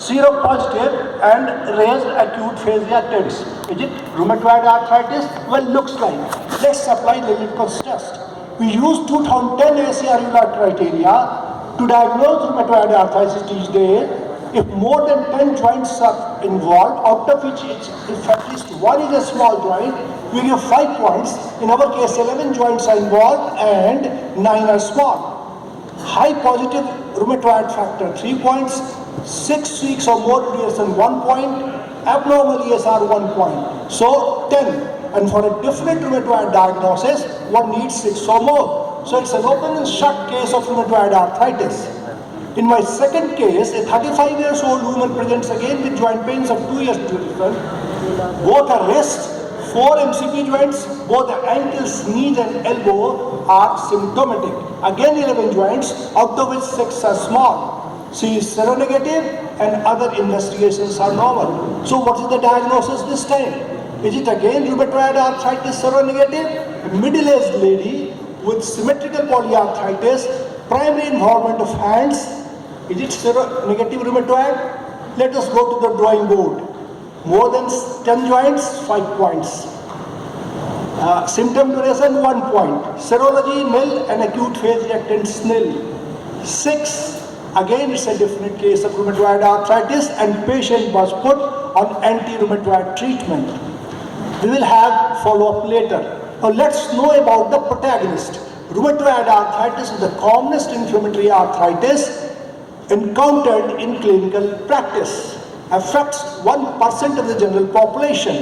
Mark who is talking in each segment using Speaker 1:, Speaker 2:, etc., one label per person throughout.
Speaker 1: seropositive and raised acute phase reactants. Is it rheumatoid arthritis? Well, looks like. Let's apply the litmus test. We use 2010 ACR criteria to diagnose rheumatoid arthritis each day. If more than 10 joints are involved, out of which if at least one is a small joint, we give 5 points. In our case, 11 joints are involved and 9 are small. High positive rheumatoid factor 3 points, 6 weeks or more duration 1 point, abnormal ESR 1 point. So 10. And for a different rheumatoid diagnosis, one needs 6 or more. So it's an open and shut case of rheumatoid arthritis. In my second case, a 35 years old woman presents again with joint pains of 2 years duration. Both her wrist, 4 MCP joints, both the ankles, knees and elbow are symptomatic. Again 11 joints, out of which 6 are small. She is seronegative and other investigations are normal. So what is the diagnosis this time? Is it again rheumatoid arthritis seronegative? A middle-aged lady with symmetrical polyarthritis, primary involvement of hands. Is it seronegative rheumatoid? Let us go to the drawing board. More than 10 joints, 5 points. Symptom duration, 1 point. Serology, nil, and acute phase reactants, nil. 6, again it's a definite case of rheumatoid arthritis and patient was put on anti-rheumatoid treatment. We will have follow-up later. Now let's know about the protagonist. Rheumatoid arthritis is the commonest inflammatory arthritis encountered in clinical practice, affects 1% of the general population.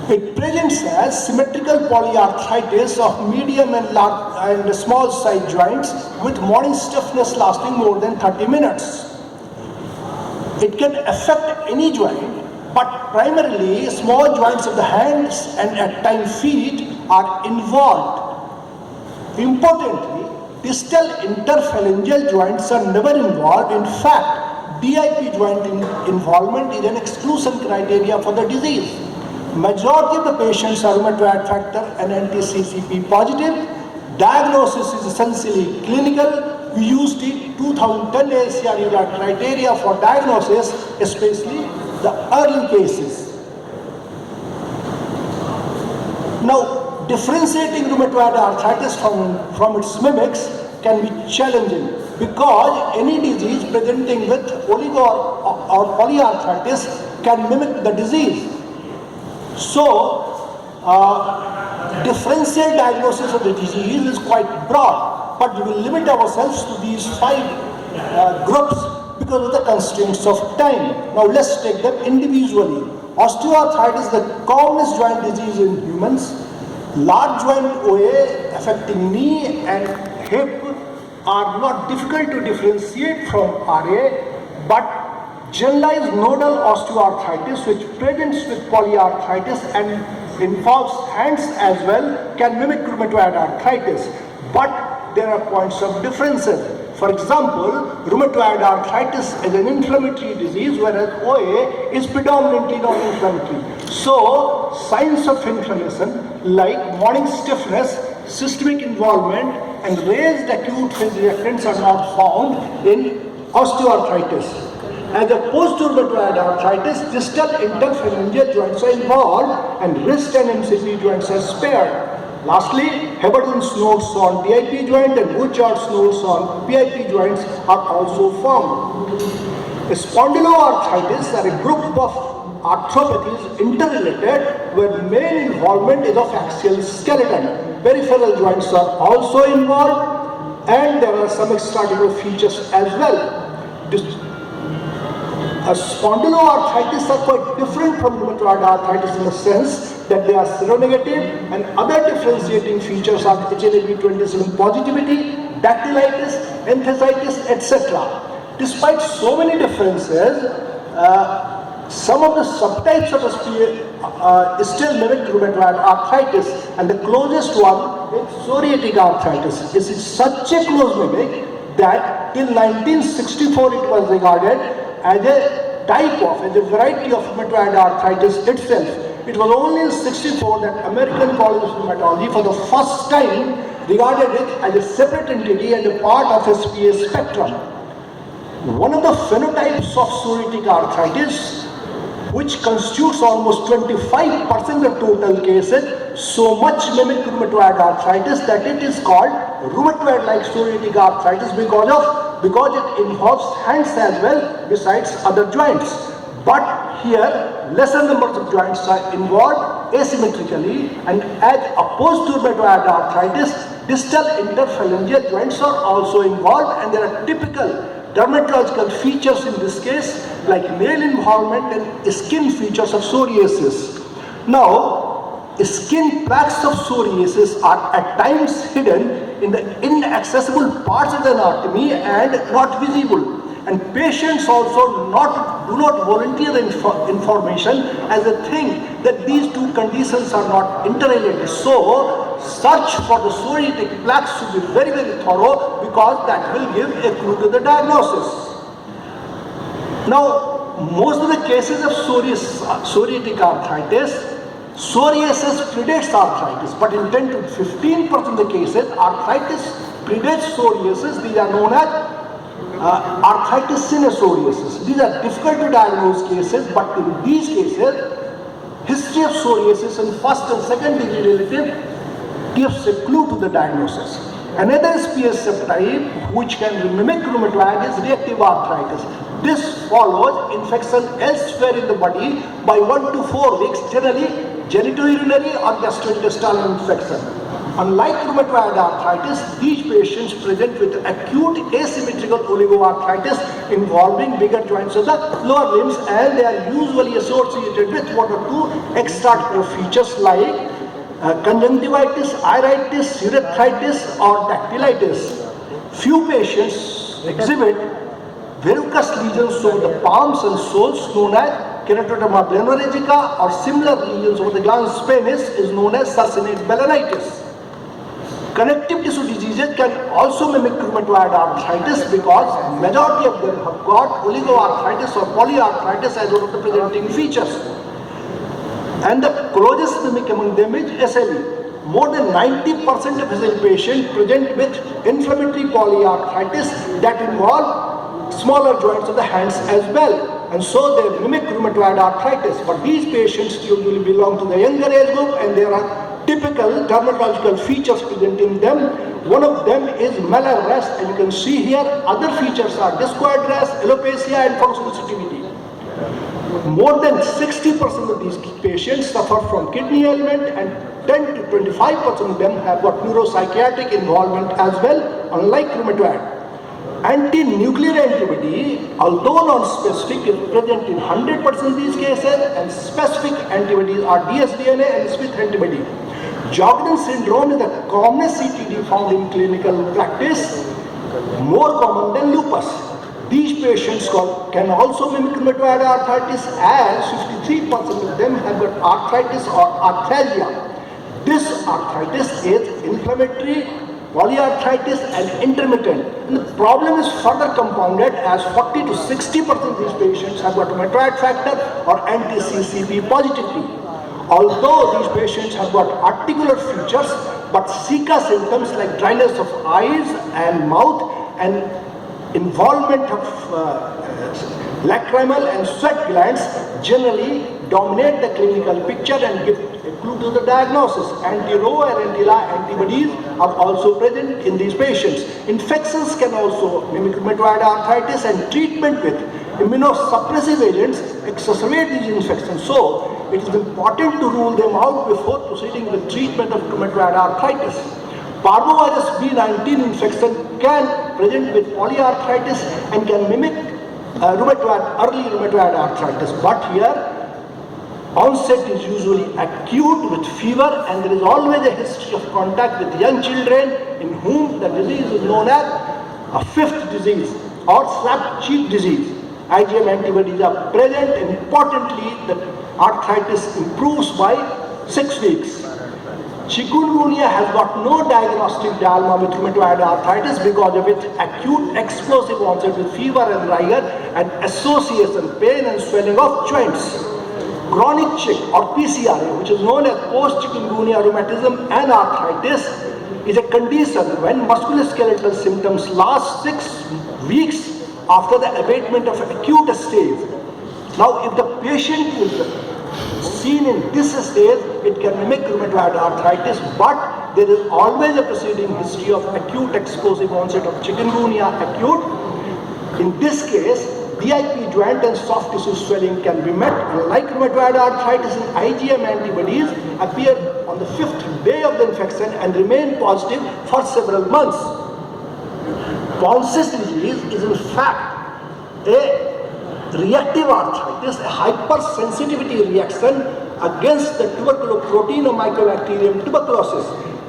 Speaker 1: It presents as symmetrical polyarthritis of medium and large and small side joints with morning stiffness lasting more than 30 minutes. It can affect any joint, but primarily small joints of the hands and at times feet are involved. Importantly, distal interphalangeal joints are never involved. In fact, DIP joint involvement is an exclusion criteria for the disease. Majority of the patients are rheumatoid factor and anti-CCP positive. Diagnosis is essentially clinical. We used the 2010 ACR criteria for diagnosis, especially the early cases. Now, differentiating rheumatoid arthritis from its mimics can be challenging because any disease presenting with oligo or polyarthritis can mimic the disease. So, differential diagnosis of the disease is quite broad, but we will limit ourselves to these 5 groups because of the constraints of time. Now let's take them individually. Osteoarthritis is the commonest joint disease in humans. Large joint OA affecting knee and hip are not difficult to differentiate from RA, but generalized nodal osteoarthritis, which presents with polyarthritis and involves hands as well, can mimic rheumatoid arthritis. But there are points of differences. For example, rheumatoid arthritis is an inflammatory disease, whereas OA is predominantly non-inflammatory. So, signs of inflammation like morning stiffness, systemic involvement, and raised acute phase reactants are not found in osteoarthritis. As opposed to rheumatoid arthritis, distal interphalangeal joints are involved and wrist and MCP joints are spared. Lastly, Heberden's nodes on DIP joint and Bouchard's nodes on PIP joints are also found. Spondyloarthritis are a group of arthropathies interrelated where main involvement is of axial skeleton. Peripheral joints are also involved and there are some extraarticular features as well. Spondyloarthritis are quite different from rheumatoid arthritis in the sense that they are seronegative and other differentiating features are HLA-B27 positivity, dactylitis, enthesitis, etc. Despite so many differences, some of the subtypes of SPA still mimic rheumatoid arthritis, and the closest one is psoriatic arthritis. This is such a close mimic that till 1964 it was regarded as a type of, as a variety of rheumatoid arthritis itself. It was only in 1964 that American College of Rheumatology for the first time regarded it as a separate entity and a part of SPA spectrum. One of the phenotypes of psoriatic arthritis, which constitutes almost 25% of total cases, so much mimic rheumatoid arthritis that it is called rheumatoid-like psoriatic arthritis because it involves hands as well besides other joints. But here, lesser numbers of joints are involved asymmetrically, and as opposed to rheumatoid arthritis, distal interphalangeal joints are also involved, and there are typical dermatological features in this case like nail involvement and skin features of psoriasis. Now, skin plaques of psoriasis are at times hidden in the inaccessible parts of the anatomy and not visible. And patients also do not volunteer the information as they think that these two conditions are not interrelated. So, search for the psoriatic plaques should be very, very thorough because that will give a clue to the diagnosis. Now, most of the cases of psoriatic arthritis, psoriasis predates arthritis, but in 10 to 15% of the cases, arthritis predates psoriasis. These are known as arthritis sinusoidosis. These are difficult to diagnose cases, but in these cases, history of psoriasis in first and second degree relative gives a clue to the diagnosis. Another SPS subtype which can mimic rheumatoid is reactive arthritis. This follows infection elsewhere in the body by 1 to 4 weeks, generally genitourinary or gastrointestinal infection. Unlike rheumatoid arthritis, these patients present with acute asymmetrical oligoarthritis involving bigger joints of the lower limbs, and they are usually associated with 1 or 2 extra features like conjunctivitis, iritis, urethritis or dactylitis. Few patients exhibit verrucous lesions over the palms and soles known as keratoderma blennorrhagica, or similar lesions over the glans penis is known as succinate balanitis. Connective tissue diseases can also mimic rheumatoid arthritis because majority of them have got oligoarthritis or polyarthritis as one of the presenting features. And the closest mimic among them is SLE. More than 90% of SLE patients present with inflammatory polyarthritis that involve smaller joints of the hands as well. And so they mimic rheumatoid arthritis. But these patients usually belong to the younger age group, and there are typical dermatological features present in them. One of them is malar rash, and you can see here other features are discoid rash, alopecia and photosensitivity. More than 60% of these patients suffer from kidney ailment, and 10 to 25% of them have got neuropsychiatric involvement as well, unlike rheumatoid. Anti-nuclear antibody, although non-specific, is present in 100% of these cases, and specific antibodies are dsDNA and Smith antibody. Jogren syndrome is the commonest CTD found in clinical practice, more common than lupus. These patients can also mimic rheumatoid arthritis, as 53% of them have got arthritis or arthralgia. This arthritis is inflammatory, polyarthritis and intermittent. And the problem is further compounded as 40 to 60% of these patients have got rheumatoid factor or anti-CCP positivity. Although these patients have got articular features, but Zika symptoms like dryness of eyes and mouth and involvement of lacrimal and sweat glands generally dominate the clinical picture and give a clue to the diagnosis. Anti-Ro and anti-La antibodies are also present in these patients. Infections can also mimic rheumatoid arthritis, and treatment with immunosuppressive agents exacerbate these infections. So, it is important to rule them out before proceeding with treatment of rheumatoid arthritis. Parvovirus B19 infection can present with polyarthritis and can mimic early rheumatoid arthritis, but here onset is usually acute with fever, and there is always a history of contact with young children in whom the disease is known as a fifth disease or slap cheek disease. IgM antibodies are present. Importantly, the arthritis improves by 6 weeks. Chikungunya has got no diagnostic dilemma with rheumatoid arthritis because of its acute explosive onset with fever and rigor and association, pain and swelling of joints. Chronic chick or PCRA, which is known as post-chikungunya rheumatism and arthritis, is a condition when musculoskeletal symptoms last 6 weeks after the abatement of acute stage. Now, if the patient is seen in this stage, it can mimic rheumatoid arthritis, but there is always a preceding history of acute explosive onset of chikungunya acute. In this case, BIP joint and soft tissue swelling can be met, and like rheumatoid arthritis, and IgM antibodies appear on the 5th day of the infection and remain positive for several months. Pounce's disease is in fact a reactive arthritis, a hypersensitivity reaction against the tuberculoprotein of Mycobacterium tuberculosis,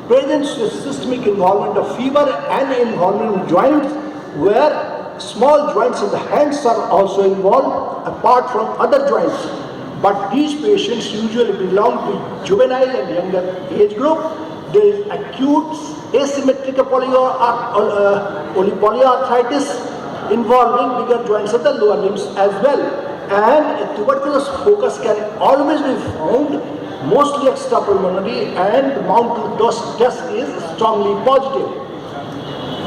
Speaker 1: presents with systemic involvement of fever and involvement in joints, where small joints in the hands are also involved apart from other joints. But these patients usually belong to juvenile and younger age group. There is acute asymmetric polyarthritis involving bigger joints of the lower limbs as well. And a tuberculous focus can always be found, mostly extrapulmonary, and the mount to test is strongly positive.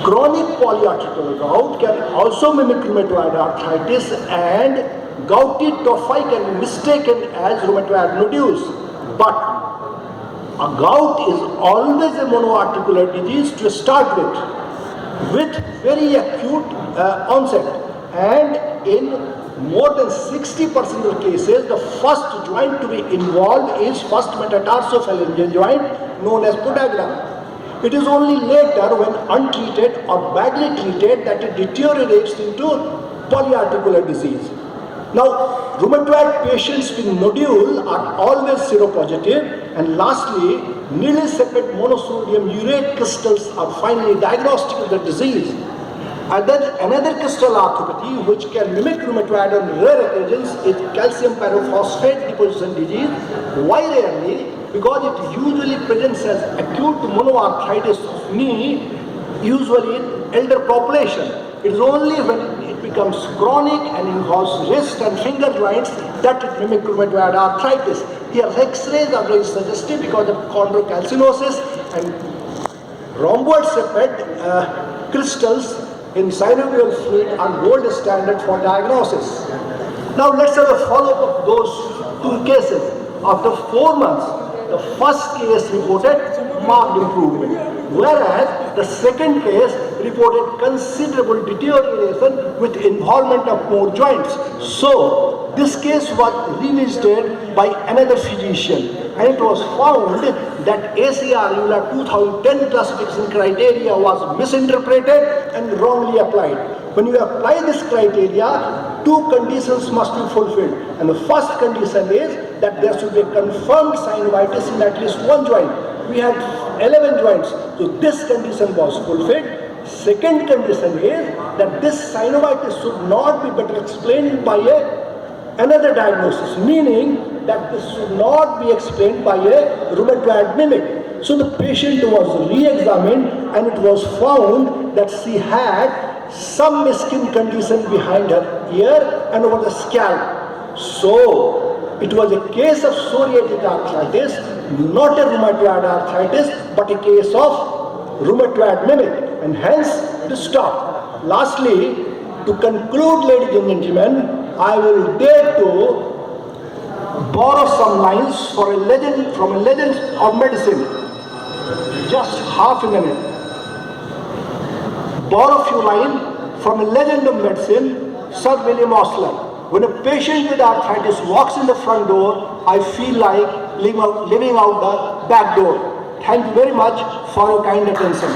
Speaker 1: Chronic polyarticular gout can also mimic rheumatoid arthritis, and gouty tophi can be mistaken as rheumatoid nodules. But a gout is always a monoarticular disease to start with very acute onset, and in more than 60% of cases, the first joint to be involved is first metatarsophalangeal joint, known as podagra. It is only later, when untreated or badly treated, that it deteriorates into polyarticular disease. Now, rheumatoid patients with nodule are always seropositive, and lastly, needle separate monosodium urate crystals are finally diagnostic of the disease. Another crystal arthropathy which can mimic rheumatoid on rare occasions is calcium pyrophosphate deposition disease. Why rarely? Because it usually presents as acute monoarthritis of knee, usually in elder population. It is only when it becomes chronic and involves wrist and finger joints that it mimics rheumatoid arthritis. Here, X-rays are very suggestive because of chondrocalcinosis, and rhomboid separate crystals in synovial fluid are gold standard for diagnosis. Now let's have a follow-up of those two cases. After 4 months, the first case reported marked improvement, whereas the second case reported considerable deterioration with involvement of more joints. So this case was revisited by another physician, and it was found that ACR 2010 classification criteria was misinterpreted and wrongly applied. When you apply this criteria, two conditions must be fulfilled, and the first condition is that there should be a confirmed synovitis in at least one joint. We had 11 joints, so this condition was fulfilled. Second condition is that this synovitis should not be better explained by another diagnosis, meaning that this should not be explained by a rheumatoid mimic. So the patient was re-examined, and it was found that she had some skin condition behind her ear and over the scalp. So it was a case of psoriatic arthritis, not a rheumatoid arthritis, but a case of rheumatoid mimic, and hence to stop. Lastly, to conclude, ladies and gentlemen, I will dare to borrow some lines from a legend of medicine. Just half a minute. Borrow a few lines from a legend of medicine, Sir William Osler. When a patient with arthritis walks in the front door, I feel like living out the back door. Thank you very much for your kind attention.